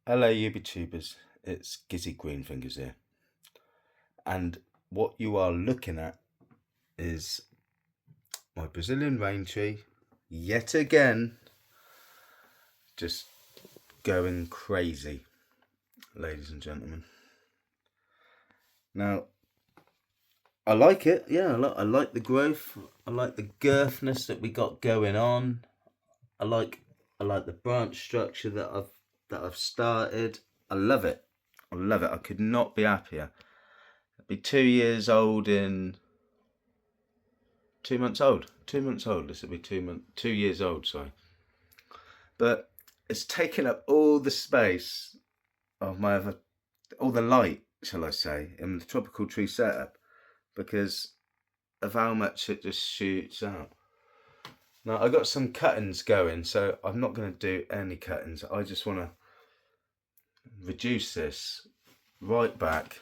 Hello YouTubers, it's Gizzy Greenfingers here, and what you are looking at is my Brazilian rain tree yet again just going crazy, ladies and gentlemen. Now I like it, yeah, I like the growth, I like the girthness that we got going on. I like the branch structure that I've started. I love it. I could not be happier. I'll be 2 years old in 2 months old. 2 months old. This will be 2 years old, sorry. But it's taken up all the space of all the light, shall I say, in the tropical tree setup because of how much it just shoots out. Now I got some cuttings going, so I'm not going to do any cuttings. I just want to reduce this right back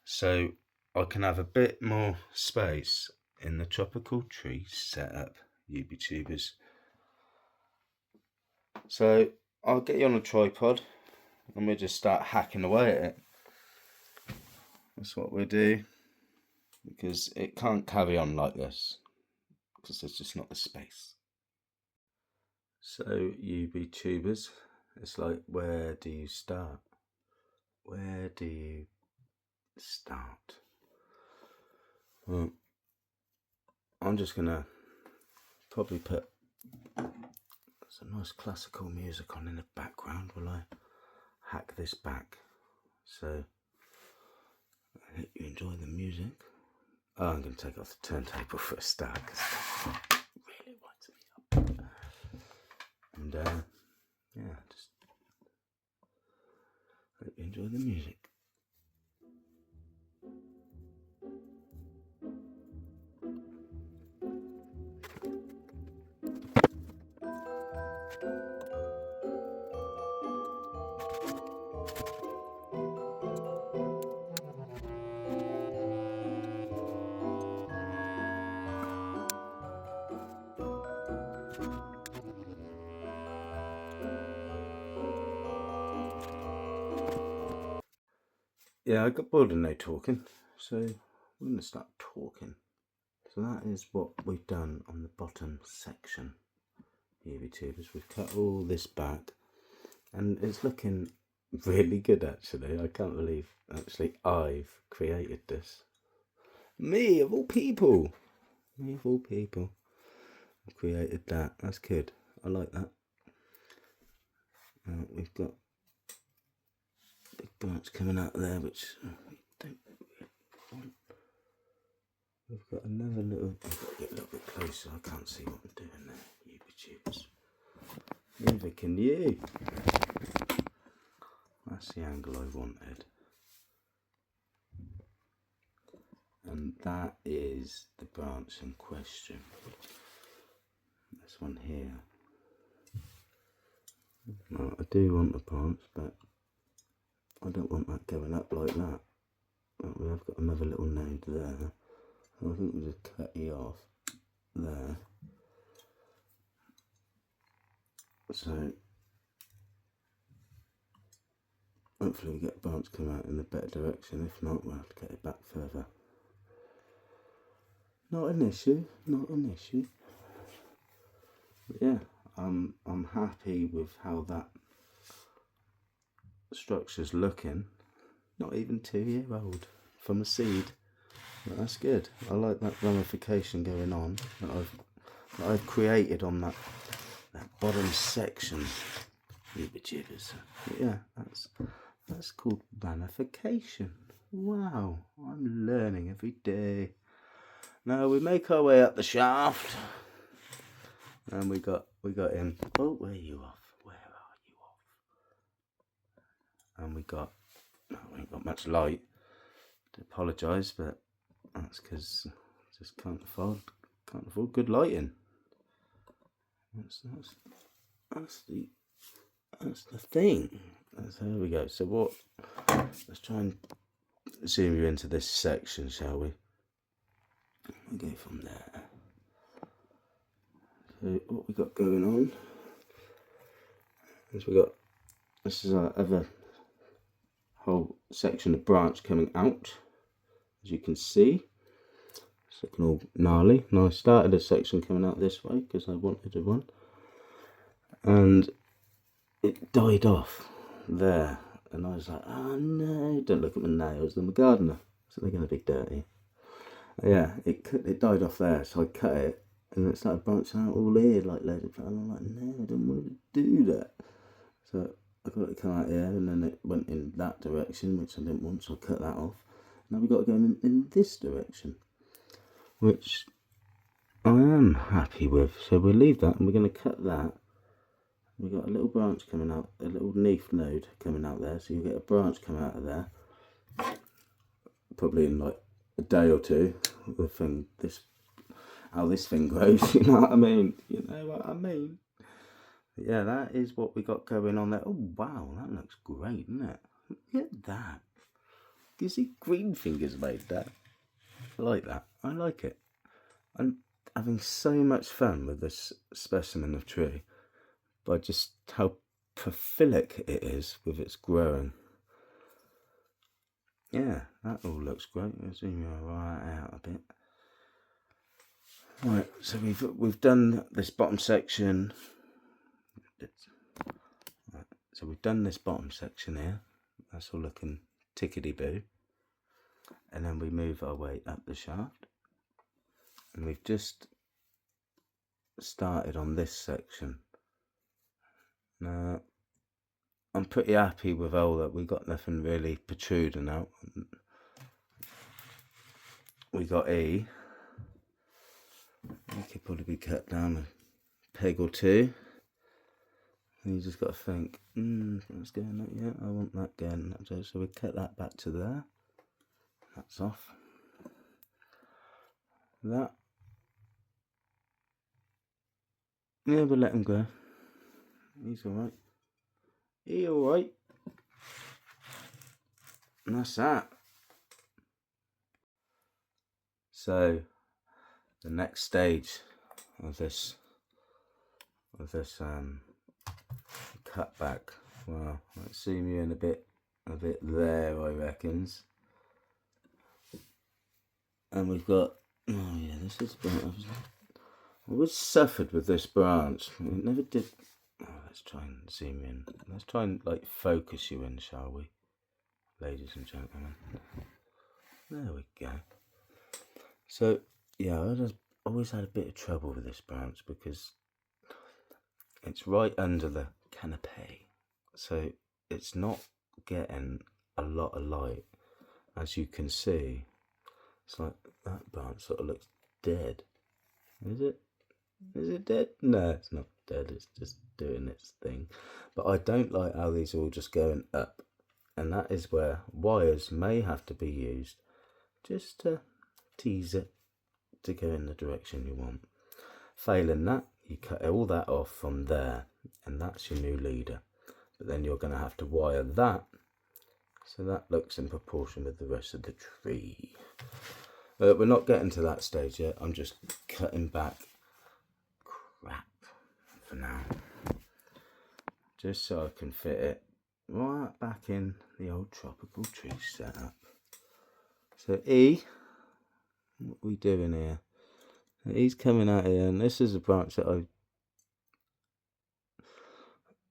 so I can have a bit more space in the tropical tree setup, YouTubers. So I'll get you on a tripod and we'll just start hacking away at it. That's what we'll do, because it can't carry on like this because there's just not the space. So YouTubers, it's like, where do you start? Where do you start? Well, I'm just gonna probably put some nice classical music on in the background while I hack this back. So I hope you enjoy the music. Oh, I'm going to take off the turntable for a start because it really winds me up. And yeah, just hope you enjoy the music. Yeah, I got bored of no talking, so we're going to start talking. So that is what we've done on the bottom section, YouTubers. We've cut all this back, and it's looking really good actually. I can't believe actually I've created this. Me of all people. Me of all people. I've created that. That's good. I like that. We've got big branch coming out there, which we don't really want. We've got another little. I've got to get a little bit closer. I can't see what I'm doing there, YouTubers. Neither can you. That's the angle I wanted. And that is the branch in question. This one here. Now, I do want the branch, but I don't want that going up like that. But we have got another little node there. So I think we'll just cut you off there. So hopefully we get the branch come out in the better direction. If not, we'll have to get it back further. Not an issue, not an issue. But yeah, I'm happy with how that structure's looking. Not even 2-year-old from a seed. But that's good. I like that ramification going on that I've created on that bottom section. YouTubers. But yeah, that's called ramification. Wow, I'm learning every day. Now we make our way up the shaft, and we got him. Oh, where are you off? Where are you off? And we ain't got much light. I apologise, but that's because I just can't afford good lighting. That's the thing. There we go. So let's try and zoom you into this section, shall we? We'll go from there. So what we got going on is we got this is our other whole section of branch coming out, as you can see. It's looking all gnarly. Now I started a section coming out this way because I wanted one, and it died off there, and I was like, oh no, don't look at my nails, I'm a gardener, so they're going to be dirty. Yeah, it died off there, so I cut it, and it started branching out all here like loads of, and I'm like, no, I don't want to do that. So I got it to come out here, and then it went in that direction, which I didn't want, so I cut that off. Now we've got to go in this direction, which I am happy with. So we'll leave that, and we're going to cut that. We've got a little branch coming out, a little leaf node coming out there, so you'll get a branch come out of there, probably in like a day or two. The thing, how this thing grows, you know what I mean? You know what I mean? But yeah, that is what we got going on there. Oh wow, that looks great, doesn't it? Look at that. You see, Green Fingers made that. I like that. I like it. I'm having so much fun with this specimen of tree by just how prolific it is with its growing. Yeah, that all looks great. Let's zoom you right out a bit. Right, so we've done this bottom section. Right, so we've done this bottom section here. That's all looking tickety-boo. And then we move our way up the shaft. And we've just started on this section. Now, I'm pretty happy with all that. We got nothing really protruding out. We got E. We could probably be cut down a peg or two. And you just got to think, that's going up, yeah, I want that going. So we cut that back to there. That's off. That. Yeah, we'll let him go. He's alright. He alright. And that's that. So the next stage of this cutback. Well, let's zoom you in a bit there, I reckons. And we've got, oh yeah, this is, I was suffered with this branch. It never did. Oh, let's try and zoom in. Let's try and like focus you in, shall we, ladies and gentlemen? There we go. So yeah, I always had a bit of trouble with this branch because it's right under the canopy, so it's not getting a lot of light. As you can see, it's like that branch sort of looks dead. Is it? Is it dead? No, it's not dead. It's just doing its thing. But I don't like how these are all just going up, and that is where wires may have to be used just to tease it to go in the direction you want. Failing that, you cut all that off from there, and that's your new leader. But then you're going to have to wire that so that looks in proportion with the rest of the tree. We're not getting to that stage yet. I'm just cutting back crap for now, just so I can fit it right back in the old tropical tree setup. So E, what are we doing here? He's coming out here, and this is a branch that I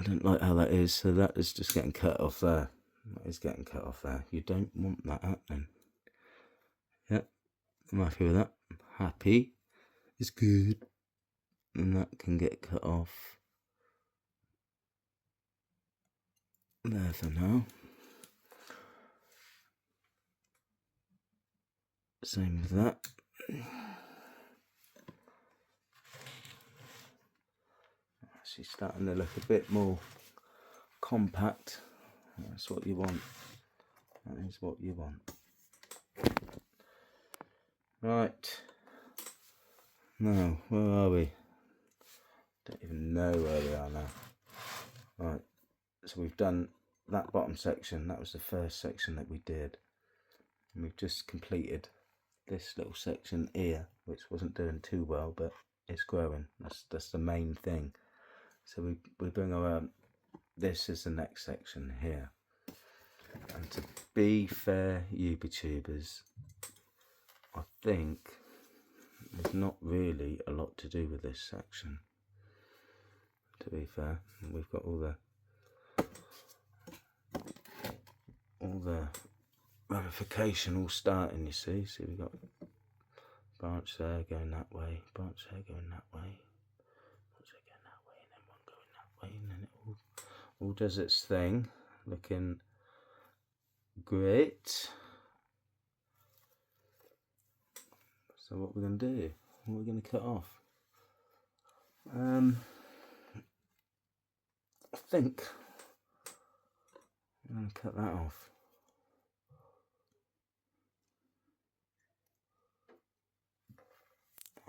don't like how that is, so that is just getting cut off there. That is getting cut off there. You don't want that happening. Yep, I'm happy with that. Happy is good. And that can get cut off there for now. Same with that. She's starting to look a bit more compact. That's what you want. That is what you want. Right. Now, where are we? Don't even know where we are now. Right. So we've done that bottom section. That was the first section that we did. And we've just completed this little section here, which wasn't doing too well, but it's growing. That's the main thing. So we bring our this is the next section here. And to be fair, YouTubers, I think there's not really a lot to do with this section. To be fair, we've got all the ramification all starting, you see. So we've got branch there going that way, branch there going that way, branch there going that way, and then one going that way, and then it all does its thing, looking great. So what we're going to do? What are we going to cut off? I think I'm going to cut that off.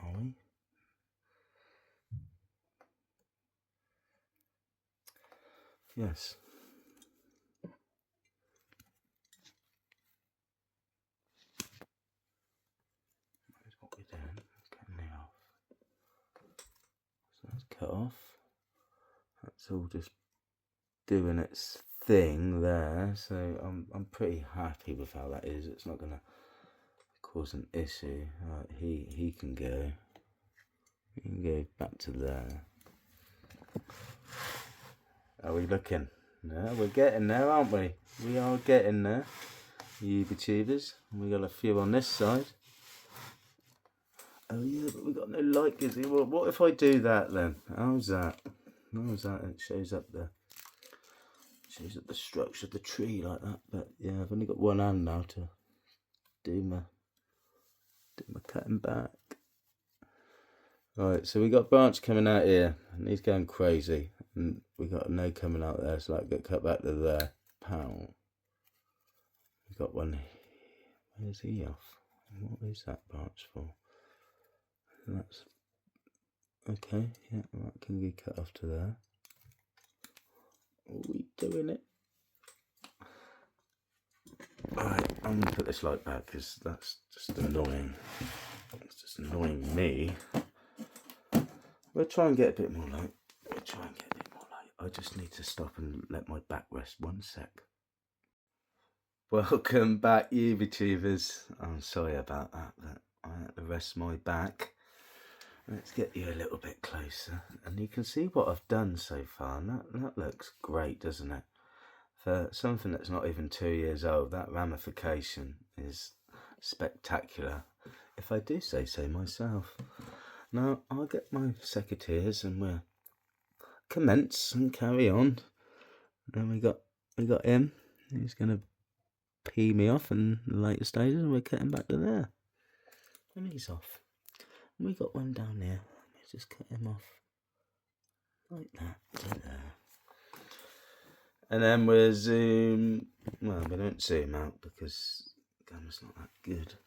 Are we? Yes. That's what we're doing. Cutting it off. So that's cut off. That's all just doing its thing there. So I'm pretty happy with how that is. It's not going to cause an issue. Right, he can go. He can go back to there. Are we looking? No, we're getting there, aren't we? We are getting there, YouTubers. We got a few on this side. Oh yeah, but we got no light, Gizzy. Well, what if I do that then? How's that? How's that? It shows up the structure of the tree like that. But yeah, I've only got one hand now to do my cutting back. Right, so we got branch coming out here, and he's going crazy. And we got a node coming out there, so that get cut back to there. Pow. We got one. Where's he off? What is that branch for? That's okay. Yeah, that can be cut off to there. Are we doing it? Right, I'm gonna put this light back because that's just annoying. It's just annoying me. We'll try and get a bit more light. I just need to stop and let my back rest 1 sec. Welcome back, YouTubers. I'm sorry about that, but I had to rest my back. Let's get you a little bit closer, and you can see what I've done so far, and that looks great, doesn't it? For something that's not even 2 years old, that ramification is spectacular, if I do say so myself. Now, I'll get my secateurs and we'll commence and carry on. And we got him. He's going to pee me off in the later stages, and we're cutting back to there. And he's off. And we got one down there. Let's just cut him off like that to there. And then we'll zoom. Well, we don't zoom out because the camera's not that good.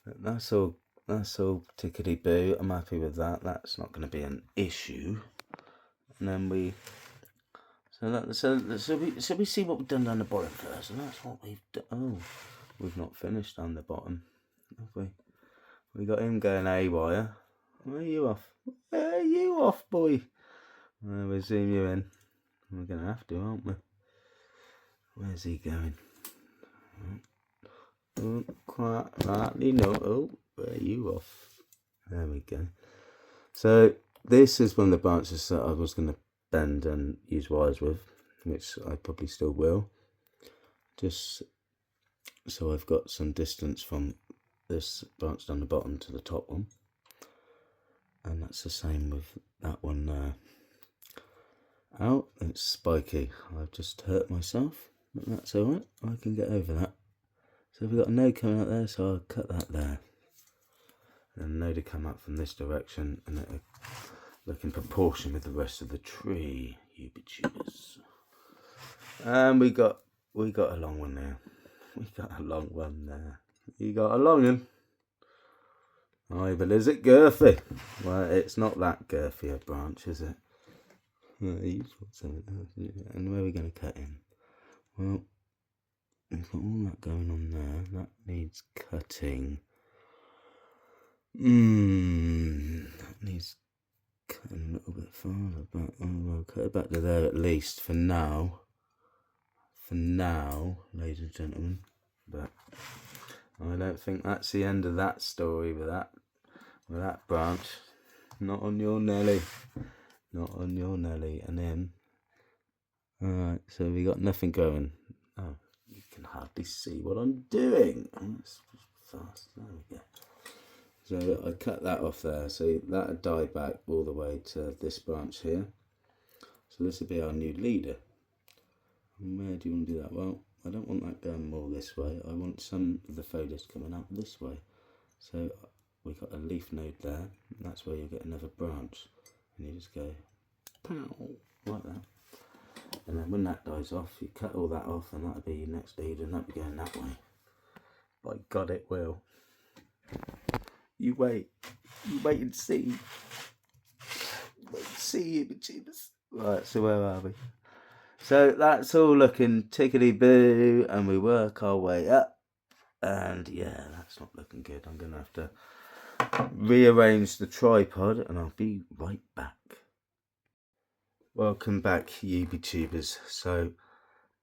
But that's all tickety-boo. I'm happy with that. That's not going to be an issue. And then so we see what we've done down the bottom first. And that's what we've done. Oh, we've not finished down the bottom, have we? We got him going haywire. Where are you off? Where are you off, boy? We'll zoom you in. We're going to have to, aren't we? Where's he going? Oh, quite rightly no. Oh, where are you off? There we go. So this is one of the branches that I was going to bend and use wires with, which I probably still will. Just so I've got some distance from this branch down the bottom to the top one. And that's the same with that one there. Out, it's spiky. I've just hurt myself, but that's alright. I can get over that. So we've got a node coming out there, so I'll cut that there. And a node will come up from this direction, and it'll look in proportion with the rest of the tree, YouTubers. And we got a long one there. We got a long one there. You got a long one. Oh, but is it girthy? Well, it's not that girthy a branch, is it? And where are we going to cut in? Well, we've got all that going on there. That needs cutting. That needs cut a little bit farther back. I'll cut it back to there at least for now. For now, ladies and gentlemen. But I don't think that's the end of that story with that branch. Not on your Nelly. Not on your Nelly. And then, alright, so we got nothing going. Oh, you can hardly see what I'm doing. Oh, that's fast. There we go. So I cut that off there. So that'll die back all the way to this branch here. So this will be our new leader. And where do you want to do that? Well, I don't want that going more this way. I want some of the foliage coming out this way. So we got a leaf node there. And that's where you'll get another branch. And you just go, pow, like that. And then when that dies off, you cut all that off, and that'll be your next leader, and that'll be going that way. By God, it will. You wait and see. Wait and see, you YouTubers. Right, so where are we? So that's all looking tickety-boo, and we work our way up. And yeah, that's not looking good. I'm going to have to rearrange the tripod, and I'll be right back. Welcome back, YouTubers. So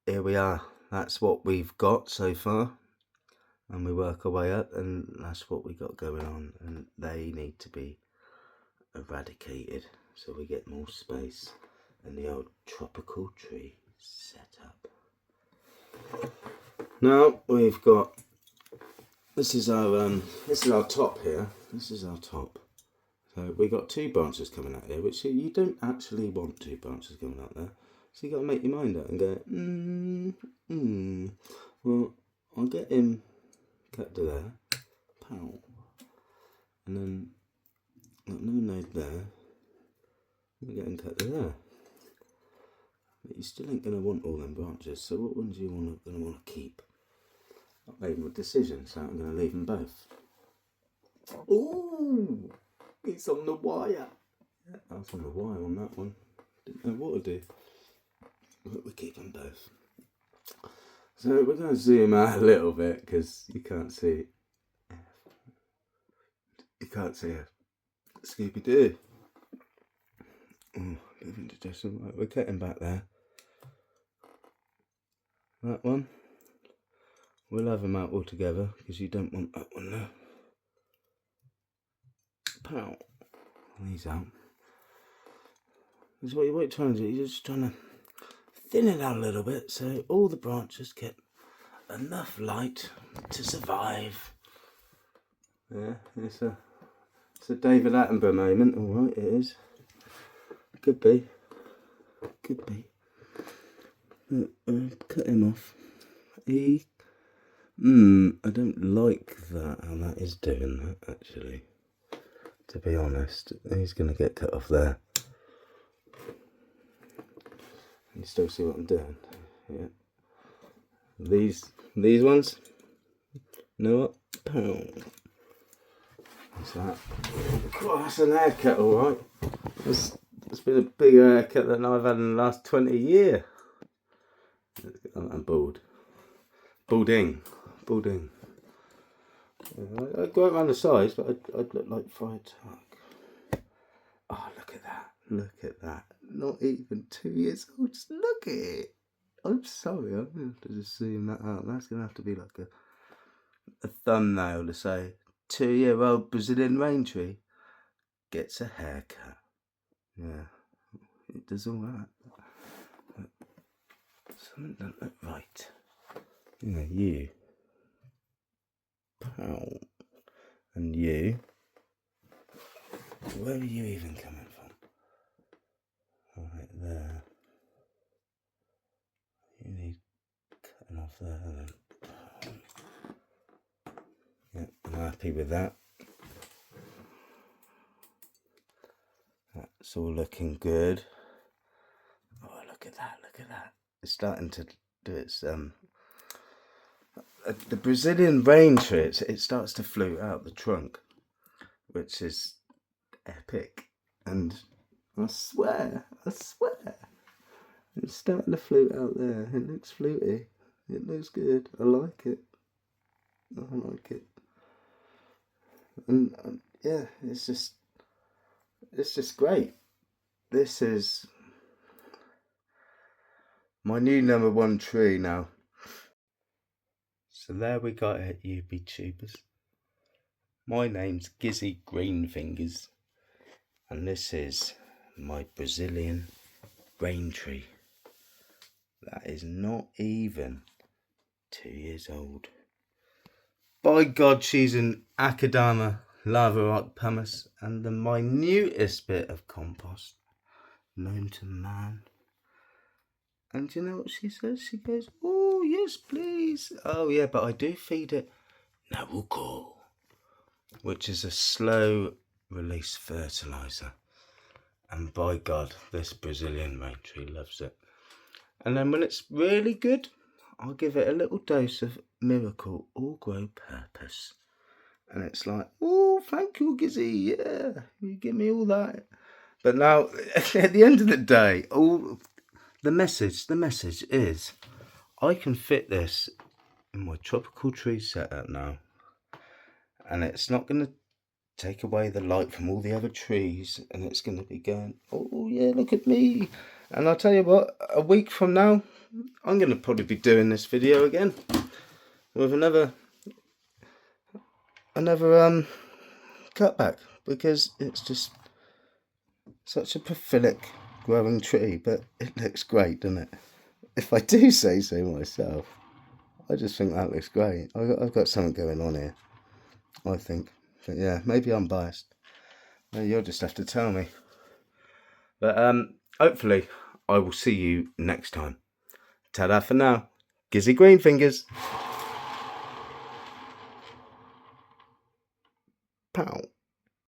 here we are. That's what we've got so far. And we work our way up, and that's what we got going on. And they need to be eradicated so we get more space and the old tropical tree set up. Now we've got, this is our top here. This is our top. So we got 2 branches coming out here, which you don't actually want 2 branches coming out there. So you got to make your mind up and go, Well, I'll get him cut to there, pow, and then got no node there. We're getting cut to there. But you still ain't going to want all them branches. So what ones are you going to want to keep? I've made my decision, so I'm going to leave them both. Ooh, it's on the wire. Yeah, I was on the wire on that one. Didn't know what to do. But we keep them both. So we're going to zoom out a little bit because you can't see. You can't see a Scooby-Doo. Oh, bit of indigestion. Right, we're cutting back there. That one. We'll have them out all together because you don't want that one there. Pow. These out. This is what you're trying to do. You're just trying to thin it out a little bit so all the branches get enough light to survive. Yeah, it's a David Attenborough moment. Alright, it is. Could be. Could be. Cut him off. I don't like that, how that is doing that, actually. To be honest, he's going to get cut off there. You still see what I'm doing? Yeah. These ones, you know what? Pow. What's that? Oh, that's an haircut, alright. It's been a bigger haircut than I've had in the last 20 years. I'm bald. Balding. I go around the sides, but I'd look like fried tuck. Oh, look at that. Look at that. Not even 2 years old. Just look at it. I'm sorry, I'm going to have to just zoom that out. That's going to have to be like a thumbnail to say, 2-year-old Brazilian rain tree gets a haircut. Yeah, it does all that. But something don't look right. You know, you. Pow. And you. Where are you even coming from? Right there. You need cutting off there. Then. Yeah, I'm happy with that. That's all looking good. Oh, look at that, look at that. It's starting to do its, the Brazilian rain tree, it starts to flute out the trunk, which is epic. And I swear, it's starting to flute out there. It looks fluty. It looks good. I like it. And yeah, it's just it's just great. This is my new #1 tree now. So there we got it, UB tubers. My name's Gizzy Greenfingers, and this is my Brazilian rain tree. That is not even 2 years old. By God, she's an Akadama lava rock pumice and the minutest bit of compost known to man. And you know what she says? She goes, "Oh yes, please. Oh yeah, but I do feed it Nabucco, which is a slow release fertilizer. And by God, this Brazilian rain tree loves it. And then when it's really good, I'll give it a little dose of Miracle All Grow Purpose. And it's like, oh, thank you, Gizzy. Yeah, you give me all that. But now, at the end of the day, the message is, I can fit this in my tropical tree setup now. And it's not going to take away the light from all the other trees. And it's going to be going, oh, yeah, look at me. And I'll tell you what, a week from now, I'm going to probably be doing this video again with another cutback, because it's just such a prolific growing tree, but it looks great, doesn't it? If I do say so myself, I just think that looks great. I've got something going on here, I think. But yeah, maybe I'm biased. You'll just have to tell me. But hopefully I will see you next time. Ta-da for now. Gizzy Greenfingers.